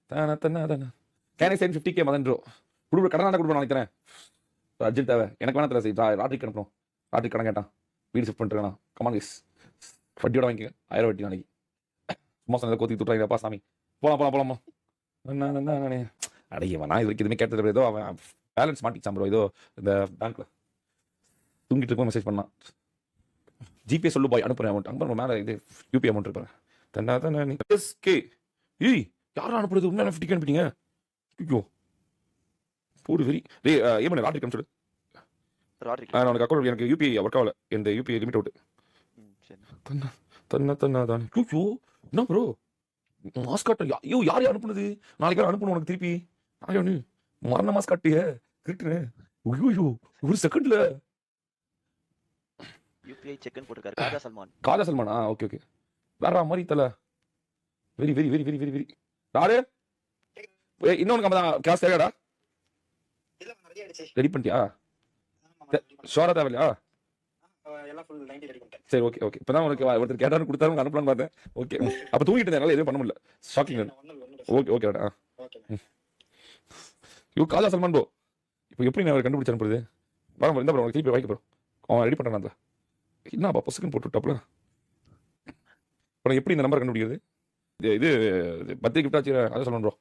தானே தானே தானே can I send 50K Madan bro கொடுக்குற கடனாக கொடுப்பேன் நாளைக்கு தரேன் அர்ஜென்ட் தேவை எனக்கு வேணா தர சரி ராட்ரிக்கு அனுப்பணும் ராட்ரிக் கடன் கேட்டான் வீடு ஷிஃப்ட் பண்ணிட்டுருக்கான் கமான் கைஸ் வட்டியோட வாங்கிக்க 1000 வட்டி நாளைக்கு சும்மா சொன்னதை கோத்தி துட்டுறாங்கப்பா சாமி போலாமா என்ன அடையவன் நான் இது வரைக்கும் எதுவுமே கேட்டது ஏதோ அவன் பேலன்ஸ் மாட்டிச்சான் ப்ரோ ஏதோ இந்த பேங்க்ல தூங்கிட்டு இருக்கும் மெசேஜ் பண்ணான் ஜிபே சொல்லு பாய் அனுப்புறேன் அமௌண்ட் அங்கே மேலே இது யூபி அமௌண்ட் இருப்பேன் தன்னா தானே எஸ்கே ஏய் யாரும் அனுப்புறது உண்மையான 50K அனுப்பிட்டீங்க ஐயோ போடு வெரி டே ஏன் பண்ண ராட்ரிக் அனுப்பிச்சு நான் உனக்கு அக்கௌண்ட் எனக்கு யூபிஐ ஒர்க் ஆகல இந்த யூபிஐ லிமிட் அவுட் தன்னா தானே ஐயோ என்ன ப்ரோ மாஸ்காட் ஐயோ யாரையும் அனுப்புனது நாளைக்கு அனுப்பணும் உனக்கு திருப்பி நாளைக்கு மரண மாஸ்காட்டிய கிரிட்டுன்னு ஐயோ ஒரு செகண்ட்ல யூபிஐ செக் போட்டுருக்காரு காஜா சல்மான் ஓகே வேற மாதிரி தல வெரி ராடு இன்னொன்னு கம்ம தான் கிளாஸ் தேவையாடா ரெடி பண்ணிட்டியா ஷோரா தேவையா சரி ஓகே இப்பதான் உனக்கு ஒருத்தர் கேட்டாரு கொடுத்தாரு அனுப்பலான்னு பார்த்தேன் ஓகே அப்ப தூங்கிட்டு இருந்தால எதுவும் பண்ண முடியல shocking okay you Khaja Salman bro இப்போ எப்படி நான் கண்டுபிடிச்சு அனுப்புறது வர இந்த ப்ரோ உனக்கு திருப்பி வாய்க்க ப்ரோ அவன் ரெடி பண்ணுறான் அந்த என்னப்பா பொசுக்குன்னு போட்டு விட்டாப்ல உனக்கு எப்படி இந்த நம்பர் கண்டுபிடிக்கிறது இது பர்த்டே கிஃப்ட் ஆச்சு காஜா சல்மான் ப்ரோ